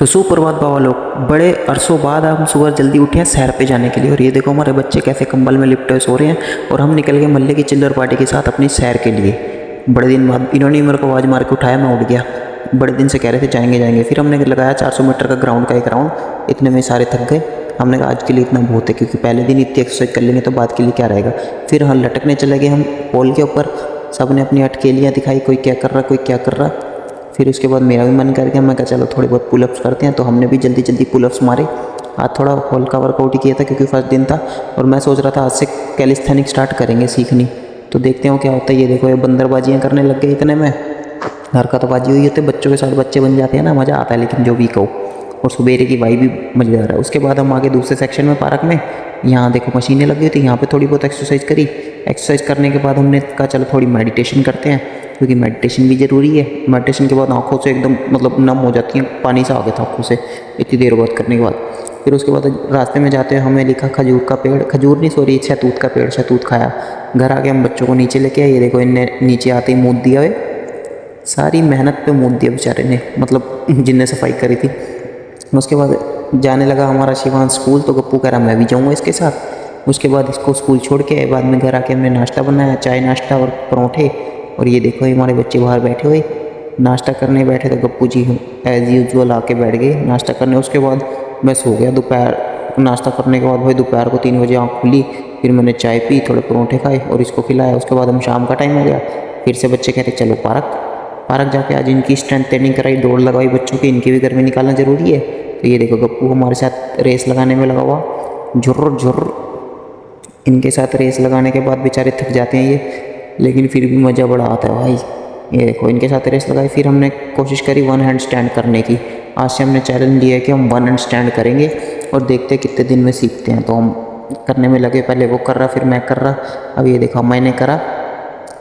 तो सुप्रभात बाबा लोग, बड़े अरसों बाद हम सुबह जल्दी उठे हैं सैर पे जाने के लिए। और ये देखो हमारे बच्चे कैसे कंबल में लिपटे सो रहे हैं और हम निकल गए मोहल्ले की चिल्लर पार्टी के साथ अपनी सैर के लिए। बड़े दिन बाद इन्होंने मेरे को आवाज़ मार के उठाया, मैं उठ गया। बड़े दिन से कह रहे थे जाएंगे जाएंगे। फिर हमने लगाया 400 मीटर का ग्राउंड का एक राउंड। इतने में सारे थक गए। हमने कहा आज के लिए इतना बहुत है, क्योंकि पहले दिन इतनी एक्सरसाइज कर लेंगे तो बाद के लिए क्या रहेगा। फिर हम लटकने चले गए हम पोल के ऊपर। सब ने अपनी अटकेलियाँ दिखाई, कोई क्या कर रहा कोई क्या कर रहा। फिर उसके बाद मेरा भी मन कर गया, मैं कहा चलो थोड़े बहुत पुलअप्स करते हैं। तो हमने भी जल्दी जल्दी पुलअप्स मारे। आज थोड़ा हल्का वर्कआउट ही किया था क्योंकि फर्स्ट दिन था। और मैं सोच रहा था आज से कैलिस्थेनिक स्टार्ट करेंगे सीखनी। तो देखते हैं क्या होता है। ये देखो ये बंदरबाजियाँ करने लग गए इतने में। हरकतबाजी हुई होती है, बच्चों के साथ बच्चे बन जाते हैं ना, मज़ा आता है। लेकिन जो भी कहो, और सुबेरे की वाई भी मज़ेदार है। उसके बाद हम आगे दूसरे सेक्शन में पार्क में, यहाँ देखो मशीनें लगी हुई थी, यहाँ पे थोड़ी बहुत एक्सरसाइज करी। एक्सरसाइज करने के बाद हमने कहा चलो थोड़ी मेडिटेशन करते हैं, क्योंकि मेडिटेशन भी ज़रूरी है। मेडिटेशन के बाद आँखों से एकदम मतलब नम हो जाती हैं, पानी सा आ गया था आँखों से इतनी देर बाद करने के बाद। फिर उसके बाद रास्ते में जाते हुए हमें लिखा खजूर का पेड़, खजूर नहीं सॉरी शहतूत का पेड़, शहतूत खाया। घर आके हम बच्चों को नीचे लेके आए। ये देखो इनने नीचे आते ही मूत दिया हुए, सारी मेहनत पे मूत दिया बेचारे ने, मतलब जिनने सफाई करी थी। उसके बाद जाने लगा हमारा शिवान स्कूल। तो गप्पू कह रहा मैं भी जाऊँगा इसके साथ। उसके बाद इसको स्कूल छोड़ के आए। बाद में घर आके हमने नाश्ता बनाया, चाय नाश्ता और परोठे। और ये देखो हमारे बच्चे बाहर बैठे हुए नाश्ता करने बैठे। तो गप्पू जी एज़ यूजुअल आके बैठ गए नाश्ता करने। उसके बाद मैं सो गया। दोपहर नाश्ता करने के बाद भाई दोपहर को 3 बजे आँख खुली। फिर मैंने चाय पी, थोड़े परोठे खाए और इसको खिलाया। उसके बाद हम शाम का टाइम हो गया। फिर से बच्चे कहते चलो पार्क जाके आज इनकी स्ट्रेंथ ट्रेनिंग कराई, दौड़ लगाई बच्चों की, इनकी भी गर्मी निकालना ज़रूरी है। तो ये देखो गप्पू हमारे साथ रेस लगाने में लगा हुआ, झुर्र झुर्र। इनके साथ रेस लगाने के बाद बेचारे थक जाते हैं ये, लेकिन फिर भी मज़ा बड़ा आता है भाई। ये देखो इनके साथ रेस लगाई। फिर हमने कोशिश करी 1 हैंड स्टैंड करने की। आज से हमने चैलेंज लिया है कि हम 1 हैंड स्टैंड करेंगे और देखते हैं कितने दिन में सीखते हैं। तो हम करने में लगे, पहले वो कर रहा फिर मैं कर रहा। अब ये देखो मैंने करा,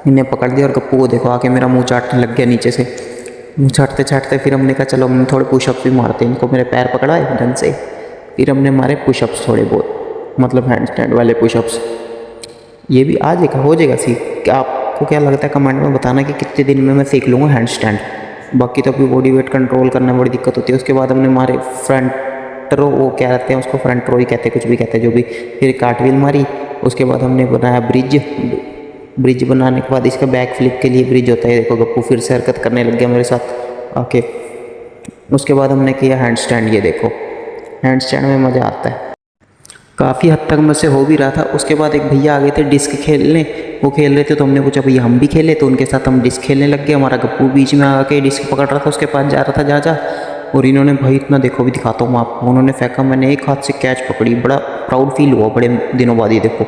इन्हें पकड़ दिया और गप्पू को देखो आके मेरा मुँह चाटने लग गया नीचे से। मुँह चाटते चाटते फिर हमने कहा चलो हम थोड़े पुशअप्स भी मारते हैं। इनको मेरे पैर पकड़ाए ढंग से, फिर हमने मारे पुशअप्स थोड़े बहुत, मतलब हैंड स्टैंड वाले पुशअप्स। ये भी आ जाएगा, हो जाएगा सीख। आपको क्या लगता है कमेंट में बताना कि कितने दिन में मैं सीख लूँगा हैंड स्टैंड। बाकी तो अभी बॉडी वेट कंट्रोल करना बड़ी दिक्कत होती है। उसके बाद हमने मारे फ्रंट रो, वो क्या कहते हैं उसको, फ्रंट रो ही कहते हैं, कुछ भी कहते हैं जो भी। फिर कार्टव्हील मारी। उसके बाद हमने बनाया ब्रिज बनाने के बाद इसका बैक फ्लिप के लिए ब्रिज होता है। देखो गप्पू फिर से हरकत करने लग गया मेरे साथ आके। उसके बाद हमने किया हैंड स्टैंड। ये देखो हैंड स्टैंड में मज़ा आता है, काफ़ी हद तक मुझसे हो भी रहा था। उसके बाद एक भैया आ गए थे डिस्क खेलने, वो खेल रहे थे तो हमने पूछा भैया हम भी खेले, तो उनके साथ हम डिस्क खेलने लग गए। हमारा गप्पू बीच में आके डिस्क पकड़ रहा था, उसके पास जा रहा था जा। और इन्होंने भाई इतना देखो भी दिखाता हूँ आपको, उन्होंने फेंका, मैंने एक हाथ से कैच पकड़ी। बड़ा प्राउड फील हुआ बड़े दिनों बाद। ये देखो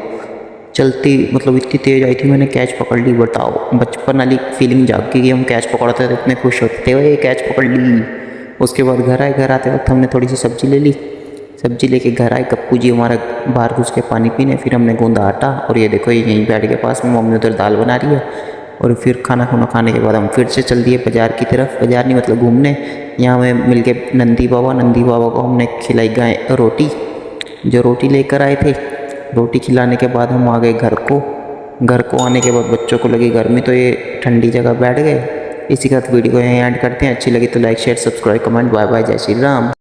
चलती मतलब इतनी तेज़ आई थी, मैंने कैच पकड़ ली। बताओ बचपन वाली फीलिंग जाग गई कि हम कैच पकड़ते थे, इतने खुश होते हुए कैच पकड़ ली। उसके बाद घर आए, घर आते वक्त हमने थोड़ी सी सब्ज़ी ले ली। सब्ज़ी लेके घर आए, गप्पू जी हमारा बाहर घुस के पानी पीने। फिर हमने गूंदा आटा। और ये देखो यहीं बेड के पास में मम्मी उधर दाल बना रही है। और फिर खाना खुना खाने के बाद हम फिर से चल दिए बाज़ार की तरफ। बाज़ार नहीं मतलब घूमने। यहाँ हमें मिल के नंदी बाबा को हमने खिलाई गाय रोटी, जो रोटी लेकर आए थे। रोटी खिलाने के बाद हम आ गए घर को आने के बाद बच्चों को लगी गर्मी, तो ये ठंडी जगह बैठ गए। इसी के साथ वीडियो को यहीं एंड करते हैं। अच्छी लगी तो like share subscribe comment. Bye bye, जय श्री राम।